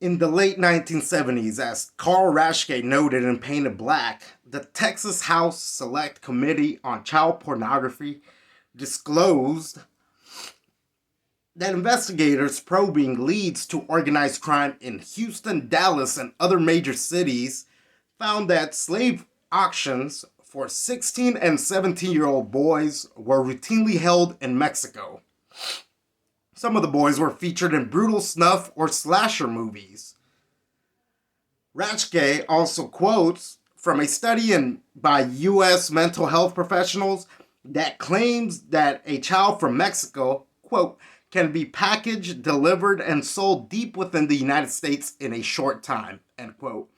In the late 1970s, as Carl Raschke noted in Painted Black, the Texas House Select Committee on Child Pornography disclosed that investigators probing leads to organized crime in Houston, Dallas, and other major cities found that slave auctions for 16 and 17-year-old boys were routinely held in Mexico. Some of the boys were featured in brutal snuff or slasher movies. Ratchke also quotes from a study by U.S. mental health professionals that claims that a child from Mexico, quote, can be packaged, delivered, and sold deep within the United States in a short time, end quote,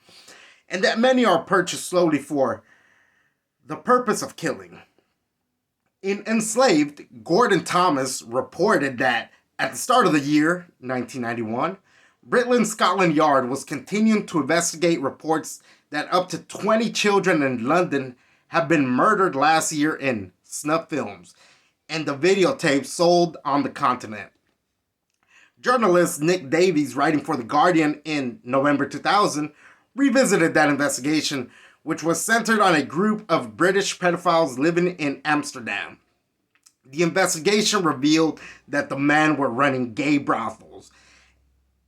and that many are purchased slowly for the purpose of killing. In Enslaved, Gordon Thomas reported that at the start of the year, 1991, Britland Scotland Yard was continuing to investigate reports that up to 20 children in London have been murdered last year in snuff films and the videotapes sold on the continent. Journalist Nick Davies, writing for The Guardian in November 2000, revisited that investigation, which was centered on a group of British pedophiles living in Amsterdam. The investigation revealed that the men were running gay brothels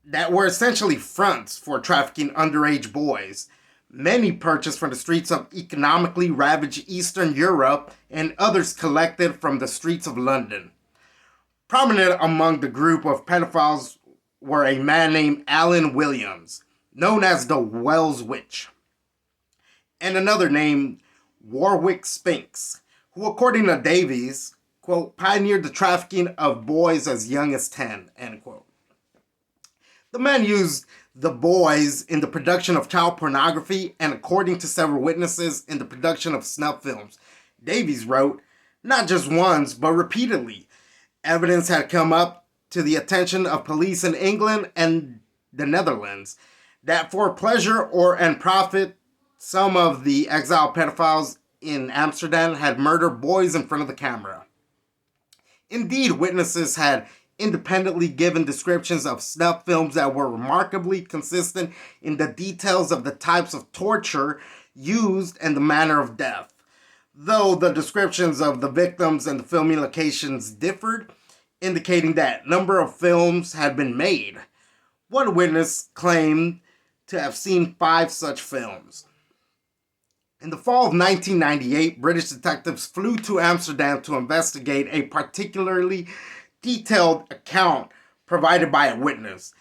that were essentially fronts for trafficking underage boys, many purchased from the streets of economically ravaged Eastern Europe and others collected from the streets of London. Prominent among the group of pedophiles were a man named Alan Williams, known as the Wells Witch, and another named Warwick Spinks, who, according to Davies, quote, pioneered the trafficking of boys as young as 10, end quote. The men used the boys in the production of child pornography and, according to several witnesses, in the production of snuff films. Davies wrote, not just once, but repeatedly. Evidence had come up to the attention of police in England and the Netherlands that for pleasure or and profit, some of the exiled pedophiles in Amsterdam had murdered boys in front of the camera. Indeed, witnesses had independently given descriptions of snuff films that were remarkably consistent in the details of the types of torture used and the manner of death. Though the descriptions of the victims and the filming locations differed, indicating that number of films had been made. One witness claimed to have seen 5 such films. In the fall of 1998, British detectives flew to Amsterdam to investigate a particularly detailed account provided by a witness.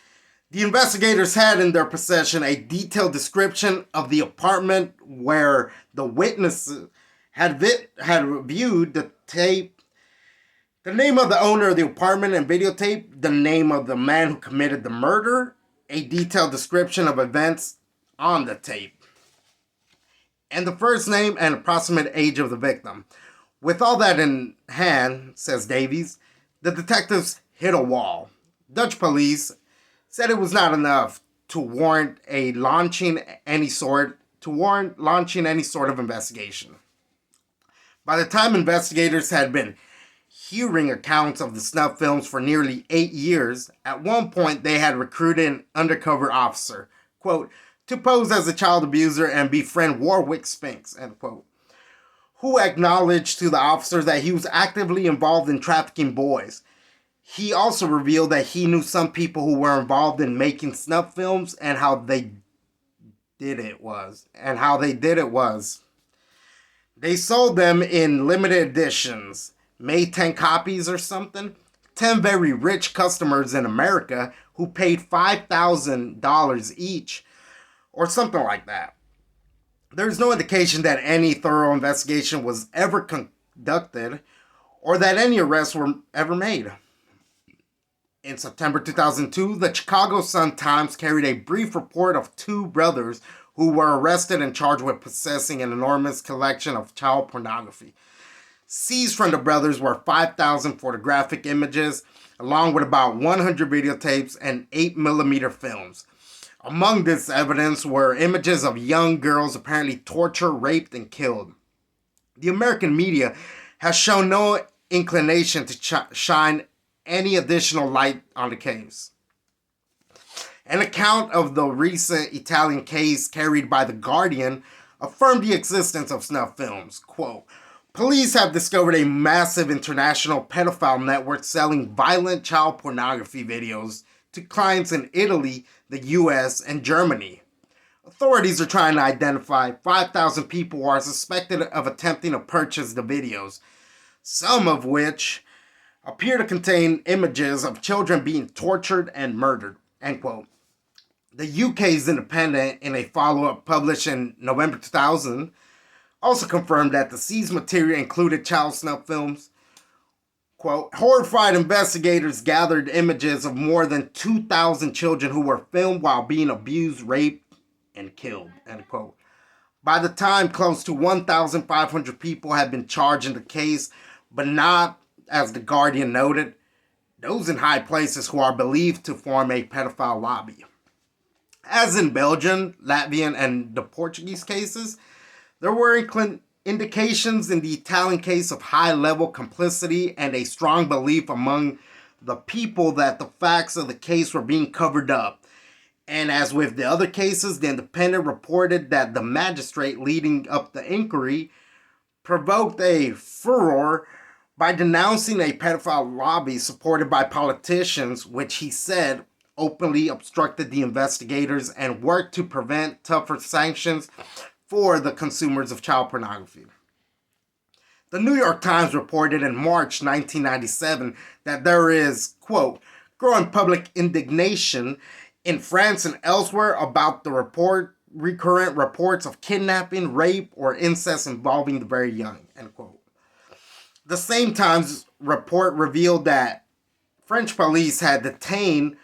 The investigators had in their possession a detailed description of the apartment where the witnesses had viewed the tape, the name of the owner of the apartment and videotape, the name of the man who committed the murder, a detailed description of events on the tape, and the first name and approximate age of the victim. With all that in hand, says Davies, the detectives hit a wall. Dutch police said it was not enough to warrant launching any sort of investigation. By the time investigators had been hearing accounts of the snuff films for nearly 8 years, at one point they had recruited an undercover officer, quote, to pose as a child abuser and befriend Warwick Spinks, end quote, who acknowledged to the officer that he was actively involved in trafficking boys. He also revealed that he knew some people who were involved in making snuff films and how they did it was. They sold them in limited editions, made 10 copies or something. 10 very rich customers in America who paid $5,000 each or something like that. There's no indication that any thorough investigation was ever conducted or that any arrests were ever made. In September 2002, the Chicago Sun-Times carried a brief report of 2 brothers who were arrested and charged with possessing an enormous collection of child pornography. Seized from the brothers were 5,000 photographic images, along with about 100 videotapes and 8mm films. Among this evidence were images of young girls apparently tortured, raped, and killed. The American media has shown no inclination to shine any additional light on the case. An account of the recent Italian case carried by The Guardian affirmed the existence of snuff films. Quote, police have discovered a massive international pedophile network selling violent child pornography videos to clients in Italy, the US, and Germany. Authorities are trying to identify 5,000 people who are suspected of attempting to purchase the videos, some of which appear to contain images of children being tortured and murdered. End quote. The UK's Independent, in a follow-up published in November 2000, also confirmed that the seized material included child snuff films. Quote, horrified investigators gathered images of more than 2,000 children who were filmed while being abused, raped, and killed. End quote. By the time, close to 1,500 people had been charged in the case, but not, as The Guardian noted, those in high places who are believed to form a pedophile lobby. As in Belgian, Latvian, and the Portuguese cases, there were indications in the Italian case of high-level complicity and a strong belief among the people that the facts of the case were being covered up. And as with the other cases, the Independent reported that the magistrate leading up the inquiry provoked a furor by denouncing a pedophile lobby supported by politicians, which he said openly obstructed the investigators and worked to prevent tougher sanctions for the consumers of child pornography. The New York Times reported in March 1997 that there is, quote, growing public indignation in France and elsewhere about the recurrent reports of kidnapping, rape, or incest involving the very young, end quote. The same Times report revealed that French police had detained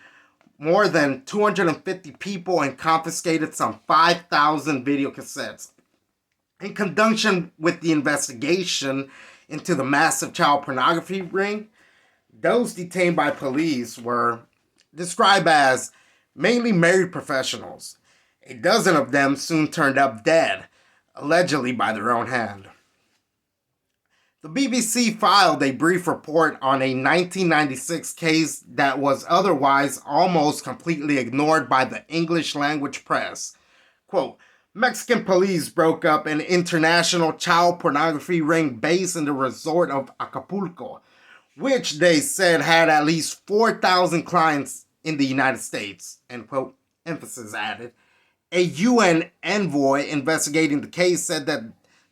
more than 250 people and confiscated some 5,000 video cassettes. In conjunction with the investigation into the massive child pornography ring, those detained by police were described as mainly married professionals. A dozen of them soon turned up dead, allegedly by their own hand. The BBC filed a brief report on a 1996 case that was otherwise almost completely ignored by the English language press. Quote, Mexican police broke up an international child pornography ring based in the resort of Acapulco, which they said had at least 4,000 clients in the United States, end quote, emphasis added. A UN envoy investigating the case said that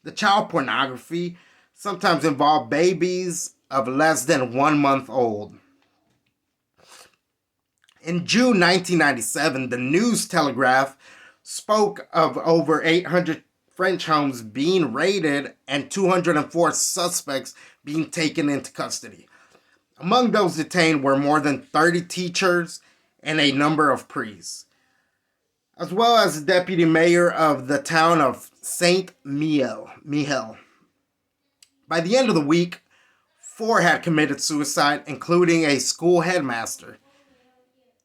the child pornography sometimes involved babies of less than 1 month old. In June 1997, the News Telegraph spoke of over 800 French homes being raided and 204 suspects being taken into custody. Among those detained were more than 30 teachers and a number of priests, as well as the deputy mayor of the town of Saint Mihiel. By the end of the week, 4 had committed suicide, including a school headmaster.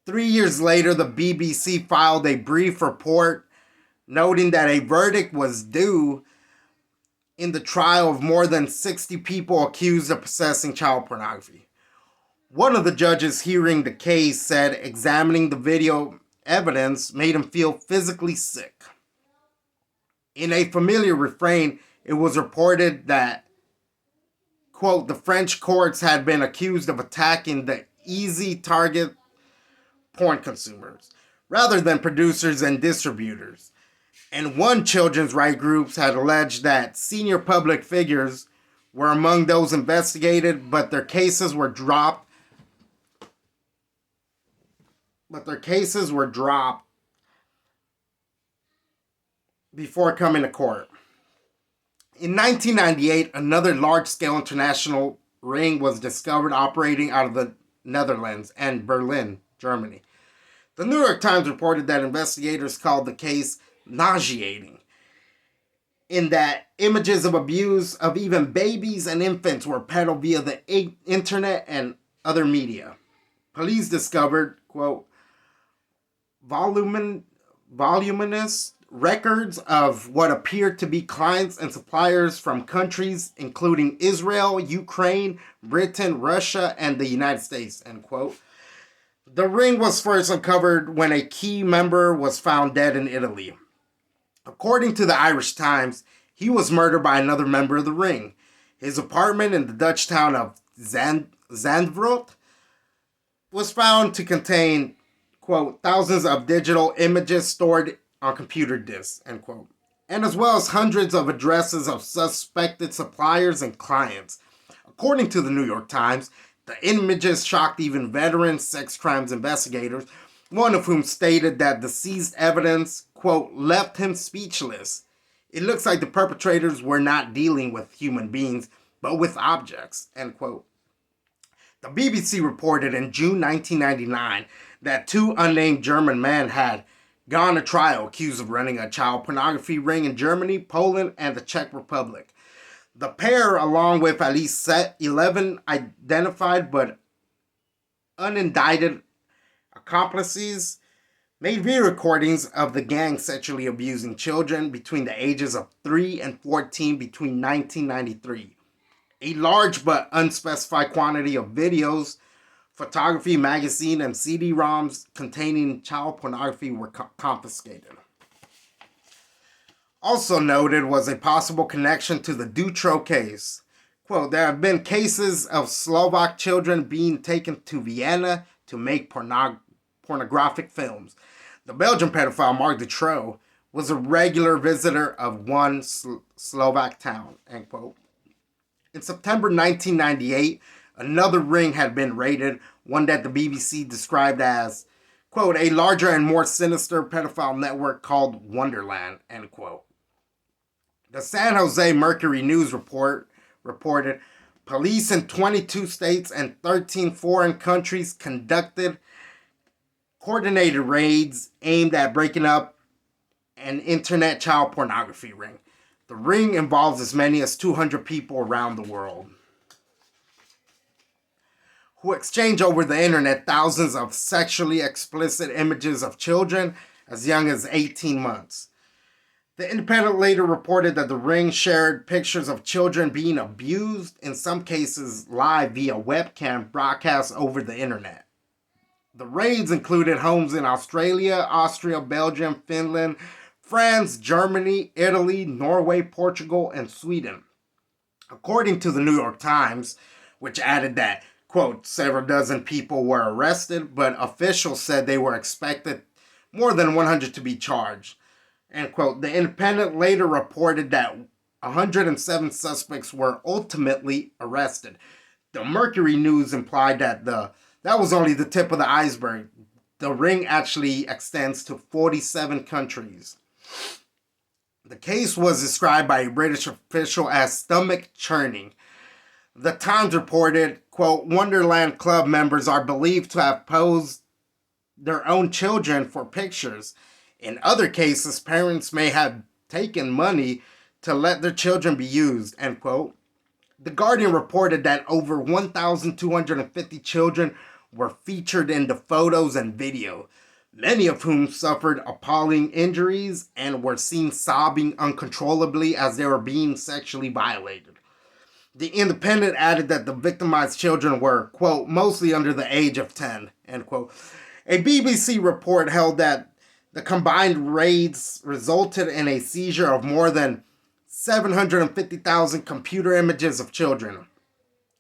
3 years later, the BBC filed a brief report noting that a verdict was due in the trial of more than 60 people accused of possessing child pornography. One of the judges hearing the case said examining the video evidence made him feel physically sick. In a familiar refrain, it was reported that, quote, the French courts had been accused of attacking the easy target porn consumers, rather than producers and distributors. And one children's rights group had alleged that senior public figures were among those investigated, but their cases were dropped. Before coming to court. In 1998, another large-scale international ring was discovered operating out of the Netherlands and Berlin, Germany. The New York Times reported that investigators called the case nauseating, in that images of abuse of even babies and infants were peddled via the internet and other media. Police discovered, quote, voluminous records of what appeared to be clients and suppliers from countries including Israel, Ukraine, Britain, Russia, and the United States, end quote. The ring was first uncovered when a key member was found dead in Italy. According to the Irish Times, he was murdered by another member of the ring. His apartment in the Dutch town of Zandvoort was found to contain, quote, thousands of digital images stored on computer disks, end quote, and as well as hundreds of addresses of suspected suppliers and clients. According to the New York Times, the images shocked even veteran sex crimes investigators, one of whom stated that the seized evidence, quote, left him speechless. It looks like the perpetrators were not dealing with human beings, but with objects, end quote. The BBC reported in June 1999 that two unnamed German men had gone to trial accused of running a child pornography ring in Germany, Poland, and the Czech Republic. The pair, along with at least 11 identified but unindicted accomplices, made video recordings of the gang sexually abusing children between the ages of 3 and 14 between 1993. A large but unspecified quantity of videos, photography, magazine, and CD-ROMs containing child pornography were confiscated. Also noted was a possible connection to the thru case. Quote, there have been cases of Slovak children being taken to Vienna to make pornographic films. The Belgian pedophile Marc Dutroux was a regular visitor of one Slovak town, end quote. In September 1998, another ring had been raided, one that the BBC described as, quote, a larger and more sinister pedophile network called Wonderland, end quote. The San Jose Mercury News reported police in 22 states and 13 foreign countries conducted coordinated raids aimed at breaking up an internet child pornography ring. The ring involves as many as 200 people around the world who exchange over the internet thousands of sexually explicit images of children as young as 18 months. The Independent later reported that the ring shared pictures of children being abused, in some cases live via webcam broadcast over the internet. The raids included homes in Australia, Austria, Belgium, Finland, France, Germany, Italy, Norway, Portugal, and Sweden. According to the New York Times, which added that, quote, several dozen people were arrested, but officials said they were expected more than 100 to be charged. End quote. The Independent later reported that 107 suspects were ultimately arrested. The Mercury News implied that that was only the tip of the iceberg. The ring actually extends to 47 countries. The case was described by a British official as stomach churning. The Times reported, quote, Wonderland Club members are believed to have posed their own children for pictures. In other cases, parents may have taken money to let their children be used, end quote. The Guardian reported that over 1,250 children were featured in the photos and video, many of whom suffered appalling injuries and were seen sobbing uncontrollably as they were being sexually violated. The Independent added that the victimized children were, quote, mostly under the age of 10, end quote. A BBC report held that the combined raids resulted in a seizure of more than 750,000 computer images of children.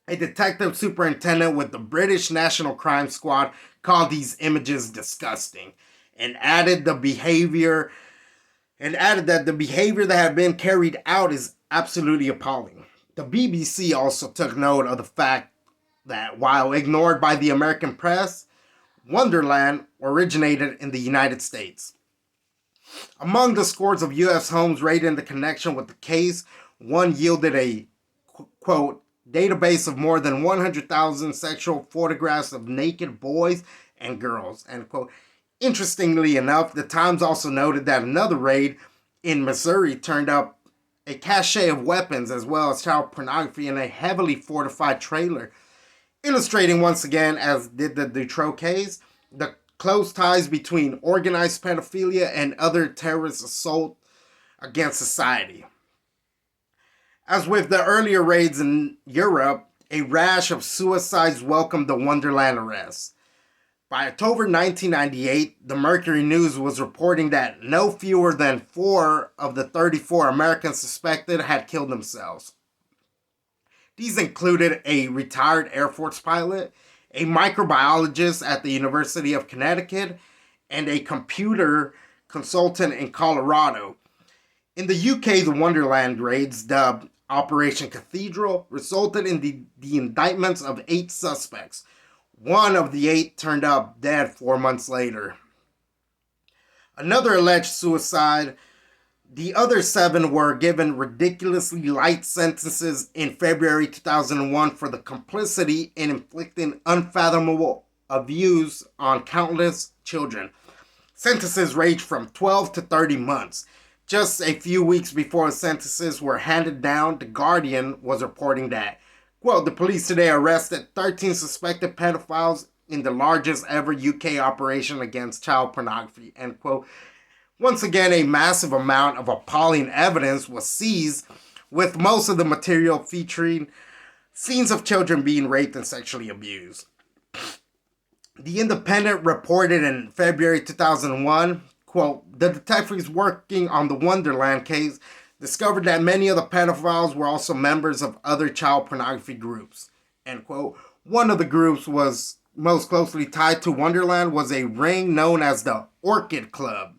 A detective superintendent with the British National Crime Squad called these images disgusting and added that the behavior that had been carried out is absolutely appalling. The BBC also took note of the fact that while ignored by the American press, Wonderland originated in the United States. Among the scores of U.S. homes raided in the connection with the case, one yielded a, quote, database of more than 100,000 sexual photographs of naked boys and girls, end quote. Interestingly enough, the Times also noted that another raid in Missouri turned up a cache of weapons as well as child pornography in a heavily fortified trailer, illustrating once again, as did the thru case, the close ties between organized pedophilia and other terrorist assault against society. As with the earlier raids in Europe, a rash of suicides welcomed the Wonderland arrests. By October 1998, the Mercury News was reporting that no fewer than 4 of the 34 Americans suspected had killed themselves. These included a retired Air Force pilot, a microbiologist at the University of Connecticut, and a computer consultant in Colorado. In the UK, the Wonderland raids, dubbed Operation Cathedral, resulted in the indictments of 8 suspects. One of the 8 turned up dead 4 months later. Another alleged suicide. The other 7 were given ridiculously light sentences in February 2001 for the complicity in inflicting unfathomable abuse on countless children. Sentences ranged from 12 to 30 months. Just a few weeks before the sentences were handed down, The Guardian was reporting that, quote, the police today arrested 13 suspected pedophiles in the largest ever UK operation against child pornography, end quote. Once again, a massive amount of appalling evidence was seized, with most of the material featuring scenes of children being raped and sexually abused. The Independent reported in February 2001, quote, the detectives working on the Wonderland case discovered that many of the pedophiles were also members of other child pornography groups, end quote. One of the groups was most closely tied to Wonderland was a ring known as the Orchid Club,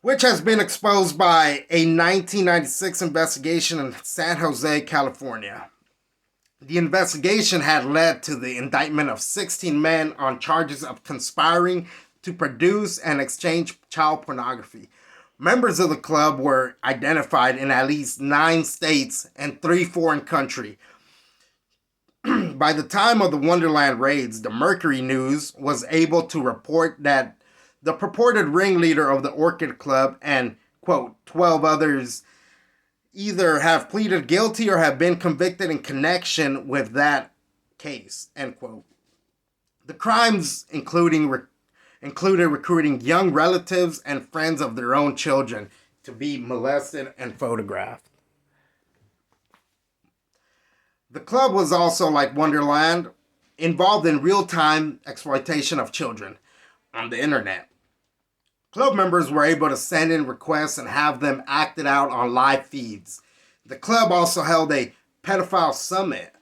which has been exposed by a 1996 investigation in San Jose, California. The investigation had led to the indictment of 16 men on charges of conspiring to produce and exchange child pornography. Members of the club were identified in at least 9 states and 3 foreign countries. By the time of the Wonderland raids, the Mercury News was able to report that the purported ringleader of the Orchid Club and, quote, 12 others either have pleaded guilty or have been convicted in connection with that case, end quote. The crimes included recruiting young relatives and friends of their own children to be molested and photographed. The club was also, like Wonderland, involved in real-time exploitation of children on the internet. Club members were able to send in requests and have them acted out on live feeds. The club also held a pedophile summit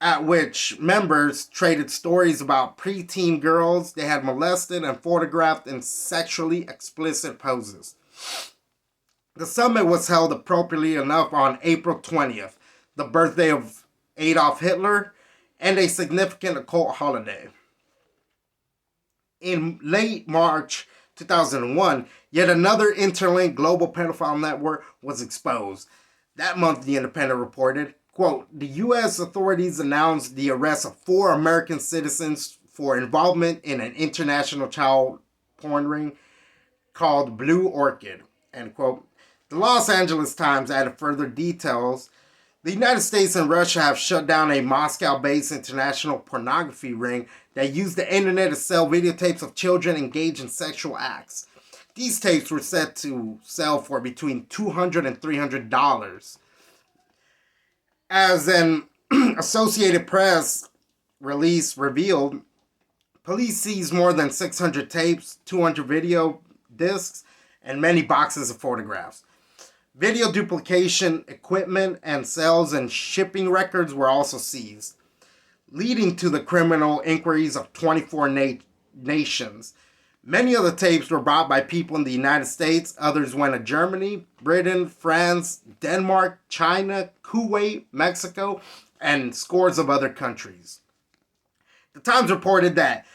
at which members traded stories about preteen girls they had molested and photographed in sexually explicit poses. The summit was held appropriately enough on April 20th, the birthday of Adolf Hitler, and a significant occult holiday. In late March 2001, yet another interlinked global pedophile network was exposed. That month, The Independent reported, quote, the U.S. authorities announced the arrest of 4 American citizens for involvement in an international child porn ring called Blue Orchid, end quote. The Los Angeles Times added further details. The United States and Russia have shut down a Moscow-based international pornography ring that used the internet to sell videotapes of children engaged in sexual acts. These tapes were set to sell for between $200 and $300. As an Associated Press release revealed, police seized more than 600 tapes, 200 video discs, and many boxes of photographs. Video duplication equipment and sales and shipping records were also seized, leading to the criminal inquiries of 24 nations. Many of the tapes were bought by people in the United States. Others went to Germany, Britain, France, Denmark, China, Kuwait, Mexico, and scores of other countries. The Times reported that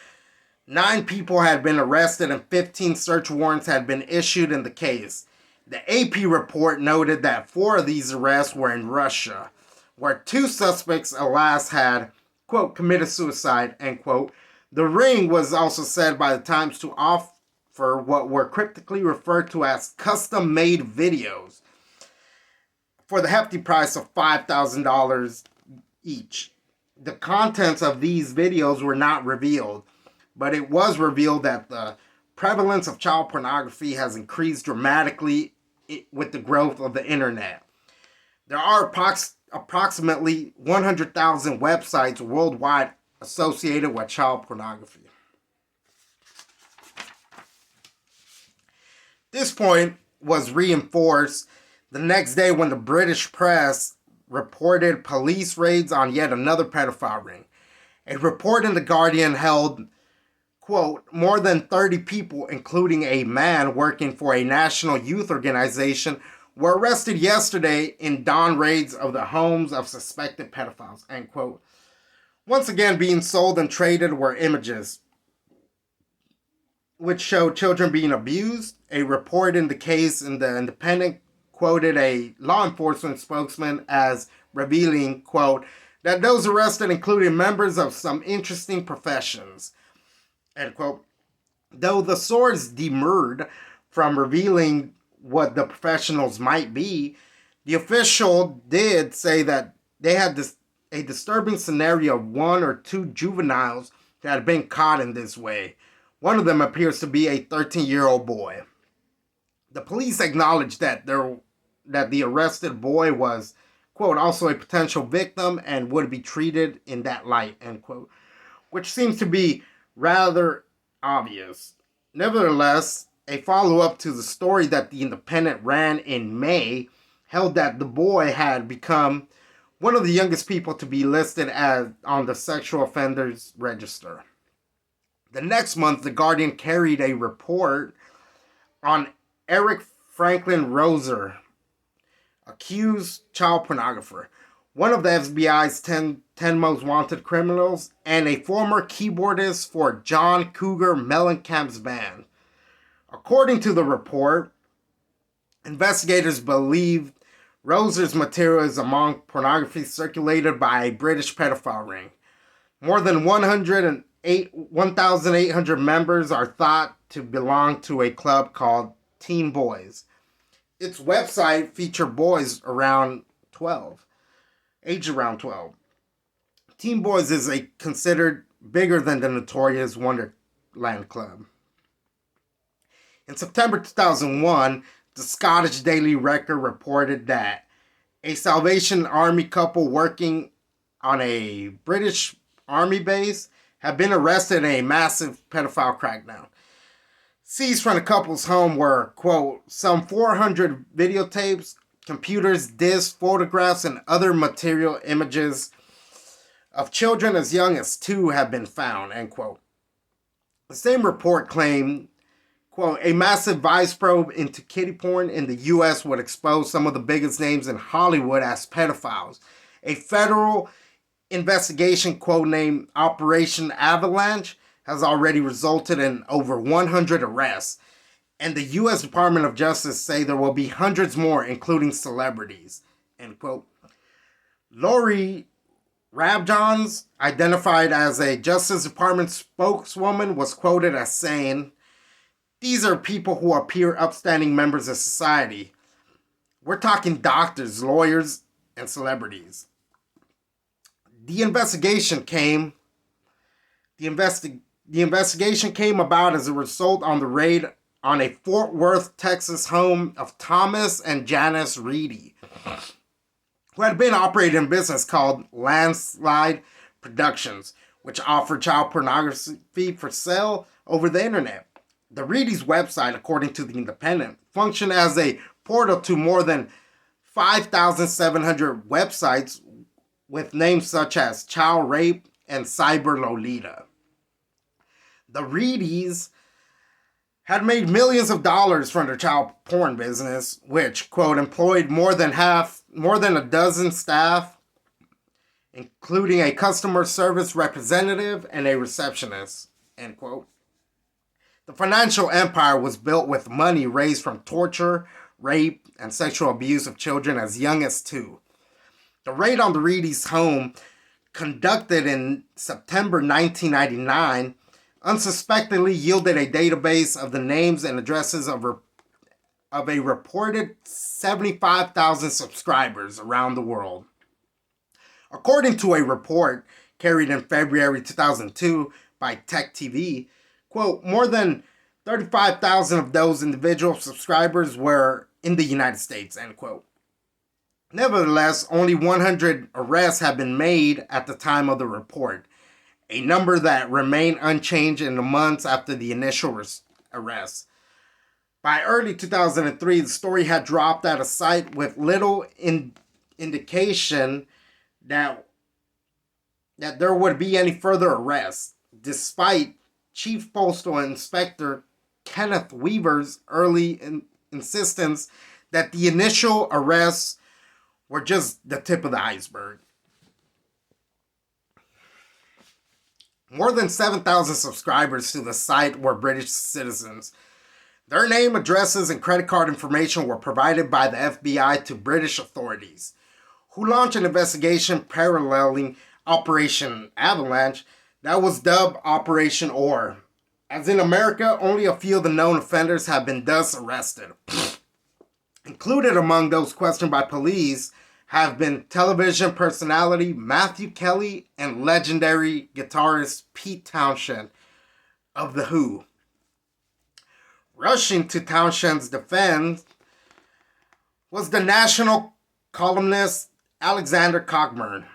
9 people had been arrested and 15 search warrants had been issued in the case. The AP report noted that 4 of these arrests were in Russia, where 2 suspects, alas, had, quote, committed suicide, end quote. The ring was also said by the Times to offer what were cryptically referred to as custom-made videos for the hefty price of $5,000 each. The contents of these videos were not revealed, but it was revealed that the prevalence of child pornography has increased dramatically with the growth of the internet. There are approximately 100,000 websites worldwide associated with child pornography. This point was reinforced the next day when the British press reported police raids on yet another pedophile ring. A report in The Guardian held, quote, more than 30 people, including a man working for a national youth organization, were arrested yesterday in dawn raids of the homes of suspected pedophiles, end quote. Once again, being sold and traded were images which showed children being abused. A report in the case in The Independent quoted a law enforcement spokesman as revealing, quote, that those arrested included members of some interesting professions, end quote. Though the source demurred from revealing what the professionals might be, the official did say that they had a disturbing scenario of one or two juveniles that had been caught in this way. One of them appears to be a 13-year-old boy. The police acknowledged that the arrested boy was, quote, also a potential victim and would be treated in that light, end quote, which seems to be rather obvious. Nevertheless, a follow-up to the story that The Independent ran in May held that the boy had become one of the youngest people to be listed as on the sexual offenders register. The next month, The Guardian carried a report on Eric Franklin Roser, accused child pornographer, one of the FBI's 10 most wanted criminals, and a former keyboardist for John Cougar Mellencamp's band. According to the report, investigators believe Roser's material is among pornography circulated by a British pedophile ring. More than 1,800 members are thought to belong to a club called Teen Boys. Its website featured boys aged around 12. Teen Boys is considered bigger than the notorious Wonderland Club. In September 2001, the Scottish Daily Record reported that a Salvation Army couple working on a British Army base had been arrested in a massive pedophile crackdown. Seized from the couple's home were, quote, some 400 videotapes, computers, discs, photographs, and other material images of children as young as 2 have been found, end quote. The same report claimed, quote, a massive vice probe into kiddie porn in the U.S. would expose some of the biggest names in Hollywood as pedophiles. A federal investigation, codenamed Operation Avalanche, has already resulted in over 100 arrests, and the U.S. Department of Justice say there will be hundreds more, including celebrities, end quote. Lori Rabjohns, identified as a Justice Department spokeswoman, was quoted as saying, these are people who appear upstanding members of society. We're talking doctors, lawyers, and celebrities. The investigation came about as a result on the raid on a Fort Worth, Texas home of Thomas and Janice Reedy, who had been operating a business called Landslide Productions, which offered child pornography for sale over the internet. The Reedy's website, according to The Independent, functioned as a portal to more than 5,700 websites with names such as Child Rape and Cyber Lolita. The Reedys had made millions of dollars from their child porn business, which, quote, employed more than a dozen staff, including a customer service representative and a receptionist, end quote. The financial empire was built with money raised from torture, rape, and sexual abuse of children as young as 2. The raid on the Reedy's home, conducted in September 1999, unsuspectingly yielded a database of the names and addresses of a reported 75,000 subscribers around the world. According to a report carried in February 2002 by Tech TV, quote, more than 35,000 of those individual subscribers were in the United States, end quote. Nevertheless, only 100 arrests have been made at the time of the report, a number that remained unchanged in the months after the initial arrests. By early 2003, the story had dropped at a site with little indication that there would be any further arrests, despite Chief Postal Inspector Kenneth Weaver's early insistence that the initial arrests were just the tip of the iceberg. More than 7,000 subscribers to the site were British citizens. Their name, addresses, and credit card information were provided by the FBI to British authorities, who launched an investigation paralleling Operation Avalanche that was dubbed Operation Ore. As in America, only a few of the known offenders have been thus arrested. Included among those questioned by police have been television personality Matthew Kelly and legendary guitarist Pete Townshend of The Who. Rushing to Townshend's defense was the national columnist Alexander Cockburn,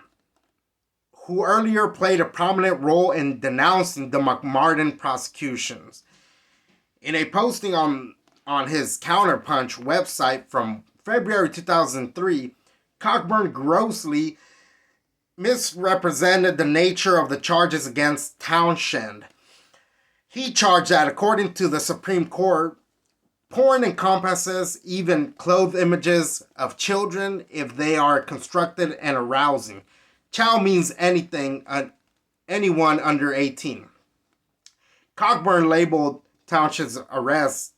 who earlier played a prominent role in denouncing the McMartin prosecutions. In a posting on his Counterpunch website from February 2003, Cockburn grossly misrepresented the nature of the charges against Townshend. He charged that, according to the Supreme Court, porn encompasses even clothed images of children if they are constructed and arousing. Child means anyone under 18. Cockburn labeled Townshend's arrest